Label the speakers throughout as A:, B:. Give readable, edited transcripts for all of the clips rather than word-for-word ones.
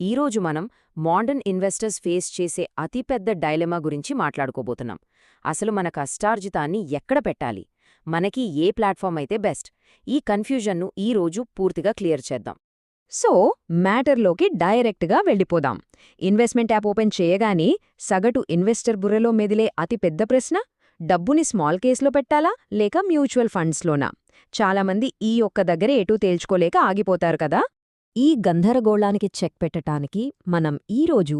A: ఈరోజు మనం modern investors face చేసే అతిపెద్ద డైలెమా గురించి మాట్లాడుకోబోతున్నాం. అసలు మన కష్టార్జితాన్ని ఎక్కడ పెట్టాలి, మనకి ఏ ప్లాట్ఫామ్ అయితే బెస్ట్, ఈ కన్ఫ్యూజన్ను ఈరోజు పూర్తిగా క్లియర్ చేద్దాం.
B: సో మ్యాటర్లోకి డైరెక్ట్గా వెళ్ళిపోదాం. ఇన్వెస్ట్మెంట్ యాప్ ఓపెన్ చేయగానే సగటు ఇన్వెస్టర్ బుర్రలో మెదిలే అతి పెద్ద ప్రశ్న, డబ్బుని స్మాల్ కేస్లో పెట్టాలా లేక మ్యూచువల్ ఫండ్స్లోనా? చాలామంది ఈ ఒక్క దగ్గరే ఎటూ తేల్చుకోలేక ఆగిపోతారు కదా. ఈ గందరగోళానికి చెక్ పెట్టటానికి మనం ఈరోజు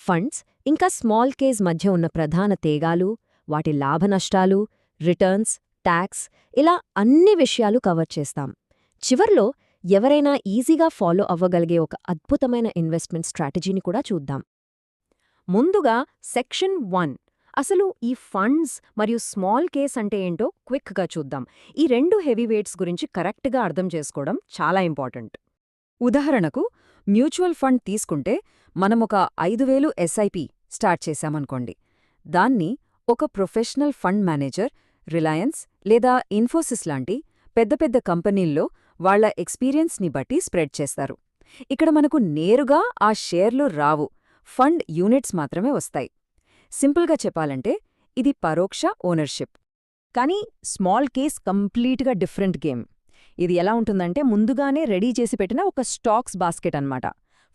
B: ఫండ్స్ ఇంకా స్మాల్ కేస్ మధ్య ఉన్న ప్రధాన తేగాలు, వాటి లాభనష్టాలు, రిటర్న్స్, ట్యాక్స్, ఇలా అన్ని విషయాలు కవర్ చేస్తాం. చివర్లో ఎవరైనా ఈజీగా ఫాలో అవ్వగలిగే ఒక అద్భుతమైన ఇన్వెస్ట్మెంట్ స్ట్రాటజీని కూడా చూద్దాం.
A: ముందుగా సెక్షన్ 1, అసలు ఈ ఫండ్స్ మరియు స్మాల్ కేస్ అంటే ఏంటో క్విక్గా చూద్దాం. ఈ రెండు హెవీవెయిట్స్ గురించి కరెక్ట్గా అర్థం చేసుకోవడం చాలా ఇంపార్టెంట్. ఉదాహరణకు, మ్యూచువల్ ఫండ్ తీసుకుంటే మనమొక 5,000 ఎస్ఐపి స్టార్ట్ చేశామనుకోండి. దాన్ని ఒక ప్రొఫెషనల్ ఫండ్ మేనేజర్, రిలయన్స్ లేదా ఇన్ఫోసిస్ లాంటి పెద్ద పెద్ద కంపెనీల్లో వాళ్ల ఎక్స్పీరియన్స్ని బట్టి స్ప్రెడ్ చేస్తారు. ఇక్కడ మనకు నేరుగా ఆ షేర్లు రావు, ఫండ్ యూనిట్స్ మాత్రమే వస్తాయి. సింపుల్గా చెప్పాలంటే ఇది పరోక్ష ఓనర్షిప్. కానీ స్మాల్ కేస్ కంప్లీట్గా డిఫరెంట్ గేమ్. ఇది ఎలా ఉంటుందంటే ముందుగానే రెడీ చేసి పెట్టిన ఒక స్టాక్స్ బాస్కెట్ అన్నమాట.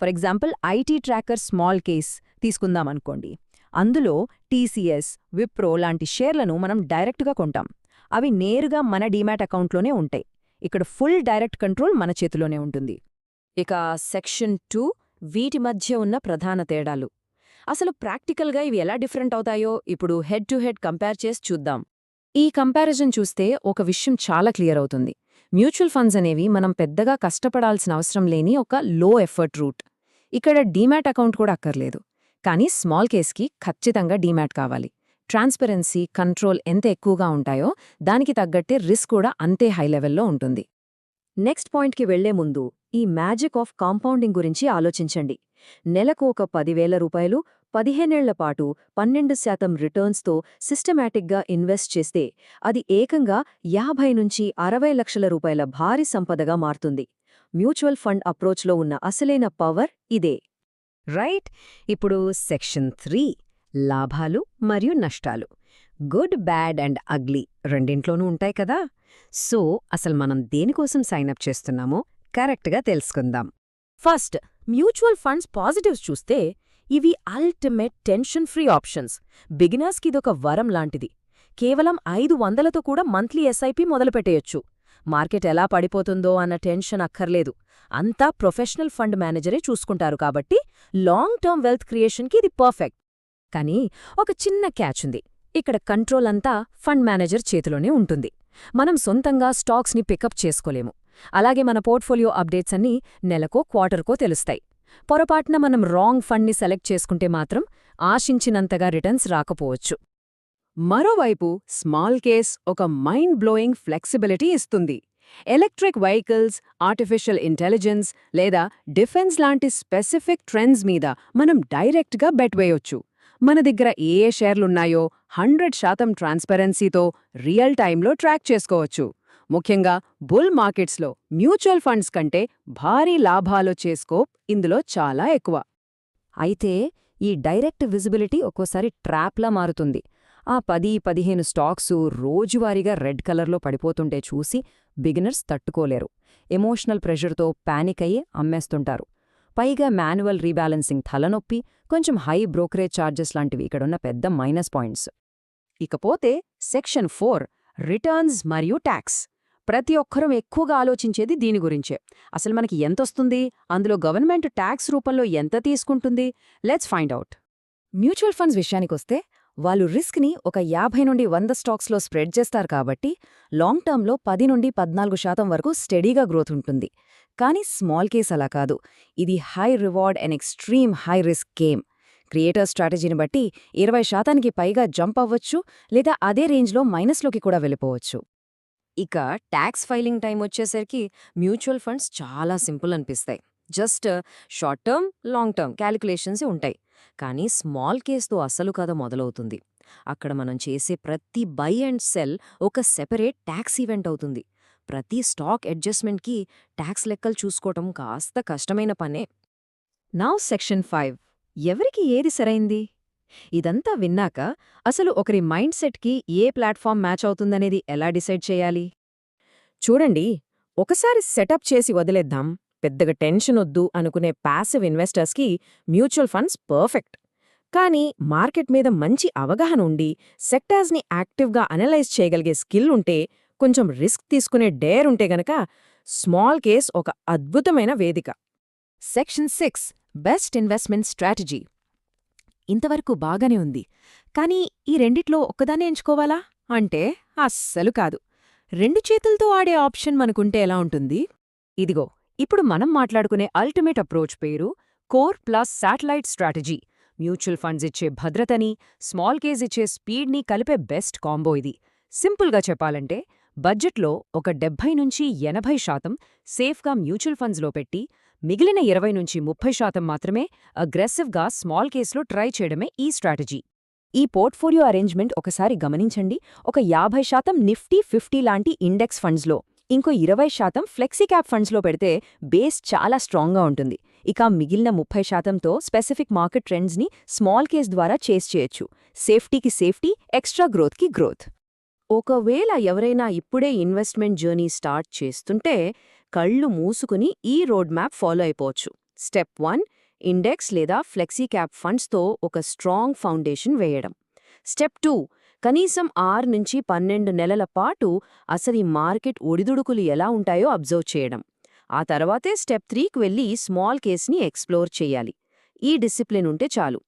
A: For example, IT tracker small case తీసుకుందామనుకోండి. అందులో టీసీఎస్, విప్రో లాంటి షేర్లను మనం డైరెక్ట్గా కొంటాం. అవి నేరుగా మన డీమ్యాట్ అకౌంట్లోనే ఉంటాయి. ఇక్కడ ఫుల్ డైరెక్ట్ కంట్రోల్ మన చేతిలోనే ఉంటుంది. ఇక సెక్షన్ 2, వీటి మధ్య ఉన్న ప్రధాన తేడాలు. అసలు ప్రాక్టికల్గా ఇవి ఎలా డిఫరెంట్ అవుతాయో ఇప్పుడు హెడ్ టు హెడ్ కంపేర్ చేసి చూద్దాం. ఈ కంపారిజన్ చూస్తే ఒక విషయం చాలా క్లియర్ అవుతుంది. మ్యూచువల్ ఫండ్స్ అనేవి మనం పెద్దగా కష్టపడాల్సిన అవసరం లేని ఒక లో ఎఫర్ట్ రూట్. ఇక్కడ డీమ్యాట్ అకౌంట్ కూడా అక్కర్లేదు. కానీ స్మాల్ కేస్కి ఖచ్చితంగా డీమ్యాట్ కావాలి. ట్రాన్స్పరెన్సీ, కంట్రోల్ ఎంత ఎక్కువగా ఉంటాయో దానికి తగ్గట్టే రిస్క్ కూడా అంతే హై లెవెల్లో ఉంటుంది. నెక్స్ట్ పాయింట్కి వెళ్లే ముందు ఈ మ్యాజిక్ ఆఫ్ కాంపౌండింగ్ గురించి ఆలోచించండి. నెలకు ఒక 10,000 రూపాయలు 15 ఏళ్ల పాటు 12% రిటర్న్స్తో సిస్టమాటిక్గా ఇన్వెస్ట్ చేస్తే అది ఏకంగా 50 నుంచి 60 లక్షల రూపాయల భారీ సంపదగా మారుతుంది. మ్యూచువల్ ఫండ్ అప్రోచ్లో ఉన్న అసలైన పవర్ ఇదే.
B: రైట్. ఇప్పుడు సెక్షన్ 3, లాభాలు మరియు నష్టాలు. గుడ్, బ్యాడ్ అండ్ అగ్లీ రెండింట్లోనూ ఉంటాయి కదా. సో అసలు మనం దేనికోసం సైనప్ చేస్తున్నామో కరెక్ట్గా తెలుసుకుందాం.
A: ఫస్ట్, మ్యూచువల్ ఫండ్స్ పాజిటివ్స్ చూస్తే ఇవి అల్టిమేట్ టెన్షన్ ఫ్రీ ఆప్షన్స్. బిగినర్స్కి ఇదొక వరం లాంటిది. కేవలం 500తో కూడా మంత్లీ ఎస్ఐపి మొదలుపెట్టేయొచ్చు. మార్కెట్ ఎలా పడిపోతుందో అన్న టెన్షన్ అక్కర్లేదు. అంతా ప్రొఫెషనల్ ఫండ్ మేనేజరే చూసుకుంటారు కాబట్టి లాంగ్ టర్మ్ వెల్త్ క్రియేషన్కి ఇది పర్ఫెక్ట్.
B: కానీ ఒక చిన్న క్యాచ్ ఉంది. ఇక్కడ కంట్రోల్ అంతా ఫండ్ మేనేజర్ చేతిలోనే ఉంటుంది. మనం సొంతంగా స్టాక్స్ని పికప్ చేసుకోలేము. అలాగే మన పోర్ట్ఫోలియో అప్డేట్స్ అన్నీ నెలకో క్వార్టర్కో తెలుస్తాయి. పొరపాటున మనం రాంగ్ ఫండ్ని సెలెక్ట్ చేసుకుంటే మాత్రం ఆశించినంతగా రిటర్న్స్ రాకపోవచ్చు.
A: మరోవైపు స్మాల్ కేస్ ఒక మైండ్ బ్లోయింగ్ ఫ్లెక్సిబిలిటీ ఇస్తుంది. ఎలక్ట్రిక్ వెహికల్స్, ఆర్టిఫిషియల్ ఇంటెలిజెన్స్ లేదా డిఫెన్స్ లాంటి స్పెసిఫిక్ ట్రెండ్స్ మీద మనం డైరెక్ట్గా బెట్ వేయొచ్చు. మన దగ్గర ఏ షేర్లున్నాయో 100% ట్రాన్స్పరెన్సీతో రియల్ టైంలో ట్రాక్ చేసుకోవచ్చు. ముఖ్యంగా బుల్ మార్కెట్స్లో మ్యూచువల్ ఫండ్స్ కంటే భారీ లాభాలొచ్చే స్కోప్ ఇందులో చాలా ఎక్కువ.
B: అయితే ఈ డైరెక్ట్ విజిబిలిటీ ఒక్కోసారి ట్రాప్లా మారుతుంది. ఆ 10-15 స్టాక్సు రోజువారీగా రెడ్ కలర్లో పడిపోతుంటే చూసి బిగినర్స్ తట్టుకోలేరు. ఎమోషనల్ ప్రెషర్తో పానిక్ అయ్యి అమ్మేస్తుంటారు. పైగా మాన్యువల్ రీబ్యాలెన్సింగ్, తలనొప్పి, కొంచెం హై బ్రోకరేజ్ ఛార్జెస్ లాంటివి ఇక్కడున్న పెద్ద మైనస్ పాయింట్స్.
A: ఇకపోతే సెక్షన్ 4, రిటర్న్స్ మరియు ట్యాక్స్. ప్రతి ఒక్కరూ ఎక్కువగా ఆలోచించేది దీని గురించే. అసలు మనకి ఎంతొస్తుంది, అందులో గవర్నమెంట్ ట్యాక్స్ రూపంలో ఎంత తీసుకుంటుంది? Let's find out.
B: Mutual funds విషయానికొస్తే వాళ్ళు రిస్క్ని ఒక 50 నుండి 100 స్టాక్స్లో స్ప్రెడ్ చేస్తారు కాబట్టి లాంగ్ టర్మ్లో 10 నుండి 14% వరకు స్టెడీగా గ్రోత్ ఉంటుంది. కానీ స్మాల్ కేస్ అలా కాదు. ఇది high reward and extreme high risk game. Creator స్ట్రాటజీని బట్టి 20%కి పైగా జంప్ అవ్వచ్చు, లేదా అదే రేంజ్లో మైనస్లోకి కూడా వెళ్ళిపోవచ్చు.
A: ఇక ట్యాక్స్ ఫైలింగ్ టైం వచ్చేసరికి మ్యూచువల్ ఫండ్స్ చాలా సింపుల్ అనిపిస్తాయి. Just short term, long term calculations ఉంటాయి. కానీ స్మాల్ కేస్తో అసలు కథ మొదలవుతుంది. అక్కడ మనం చేసే ప్రతి బై అండ్ సెల్ ఒక సెపరేట్ ట్యాక్స్ ఈవెంట్ అవుతుంది. ప్రతి స్టాక్ అడ్జస్ట్మెంట్కి ట్యాక్స్ లెక్కలు చూసుకోవటం కాస్త కష్టమైన పనే.
B: Now section 5. ఎవరికి ఏది సరైంది? ఇదంతా విన్నాక అసలు ఒకరి మైండ్ సెట్కి ఏ ప్లాట్ఫామ్ మ్యాచ్ అవుతుందనేది ఎలా డిసైడ్ చేయాలి?
A: చూడండి, ఒకసారి సెటప్ చేసి వదిలేద్దాం, పెద్దగా టెన్షన్ వద్దు అనుకునే ప్యాసివ్ ఇన్వెస్టర్స్కి మ్యూచువల్ ఫండ్స్ పర్ఫెక్ట్. కానీ మార్కెట్ మీద మంచి అవగాహన ఉండి సెక్టార్స్ని యాక్టివ్గా అనలైజ్ చేయగలిగే స్కిల్ ఉంటే, కొంచెం రిస్క్ తీసుకునే డేర్ ఉంటే గనక స్మాల్ కేస్ ఒక అద్భుతమైన వేదిక.
B: సెక్షన్ 6. Best investment strategy. ఇంతవరకు బాగానే ఉంది, కానీ ఈ రెండిట్లో ఒక్కదాన్ని ఎంచుకోవాలా అంటే అస్సలు కాదు. రెండు చేతులతో ఆడే ఆప్షన్ మనకుంటే ఎలా ఉంటుంది? ఇదిగో, ఇప్పుడు మనం మాట్లాడుకునే అల్టిమేట్ అప్రోచ్ పేరు core plus satellite strategy. Mutual funds ఇచ్చే భద్రతని, స్మాల్ కేజ్ ఇచ్చే స్పీడ్ని కలిపే బెస్ట్ కాంబో ఇది. సింపుల్గా చెప్పాలంటే, బడ్జెట్లో ఒక 70-80% సేఫ్గా మ్యూచువల్ ఫండ్స్లో పెట్టి, మిగిలిన 20-30% మాత్రమే అగ్రెసివ్గా స్మాల్ కేస్లో ట్రై చేయడమే ఈ స్ట్రాటజీ. ఈ పోర్ట్ఫోలియో అరేంజ్మెంట్ ఒకసారి గమనించండి. ఒక 50% నిఫ్టీ 50 లాంటి ఇండెక్స్ ఫండ్స్లో, ఇంకో 20% ఫ్లెక్సీక్యాప్ ఫండ్స్లో పెడితే బేస్ చాలా స్ట్రాంగ్గా ఉంటుంది. ఇక మిగిలిన 30%తో స్పెసిఫిక్ మార్కెట్ ట్రెండ్స్ని స్మాల్ కేస్ ద్వారా చేస్ చేయొచ్చు. సేఫ్టీకి సేఫ్టీ, ఎక్స్ట్రా గ్రోత్కి గ్రోత్. ఒకవేళ ఎవరైనా ఇప్పుడే ఇన్వెస్ట్మెంట్ జర్నీ స్టార్ట్ చేస్తుంటే కళ్ళు మూసుకుని ఈ రోడ్ మ్యాప్ ఫాలో అయిపోవచ్చు. స్టెప్ 1. ఇండెక్స్ లేదా ఫ్లెక్సీక్యాప్ ఫండ్స్తో ఒక స్ట్రాంగ్ ఫౌండేషన్ వేయడం. స్టెప్ 2. కనీసం 6-12 నెలల పాటు అసలు ఈ మార్కెట్ ఒడిదుడుకులు ఎలా ఉంటాయో అబ్జర్వ్ చేయడం. ఆ తర్వాతే స్టెప్ 3కి వెళ్ళి స్మాల్ కేస్ని ఎక్స్ప్లోర్ చెయ్యాలి. ఈ డిసిప్లిన్ ఉంటే చాలు.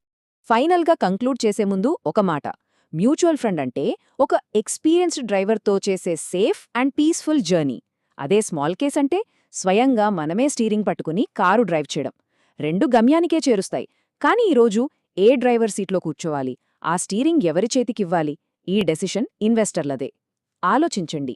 B: ఫైనల్గా కంక్లూడ్ చేసే ముందు ఒక మాట. మ్యూచువల్ ఫండ్ అంటే ఒక ఎక్స్పీరియన్స్డ్ డ్రైవర్తో చేసే సేఫ్ అండ్ పీస్ఫుల్ జర్నీ. అదే స్మాల్ కేస్ అంటే స్వయంగా మనమే స్టీరింగ్ పట్టుకుని కారు డ్రైవ్ చేయడం. రెండు గమ్యానికే చేరుస్తాయి. కానీ ఈరోజు ఏ డ్రైవర్ సీట్లో కూర్చోవాలి, ఆ స్టీరింగ్ ఎవరి చేతికివ్వాలి, ఈ డెసిషన్ ఇన్వెస్టర్లదే. ఆలోచించండి.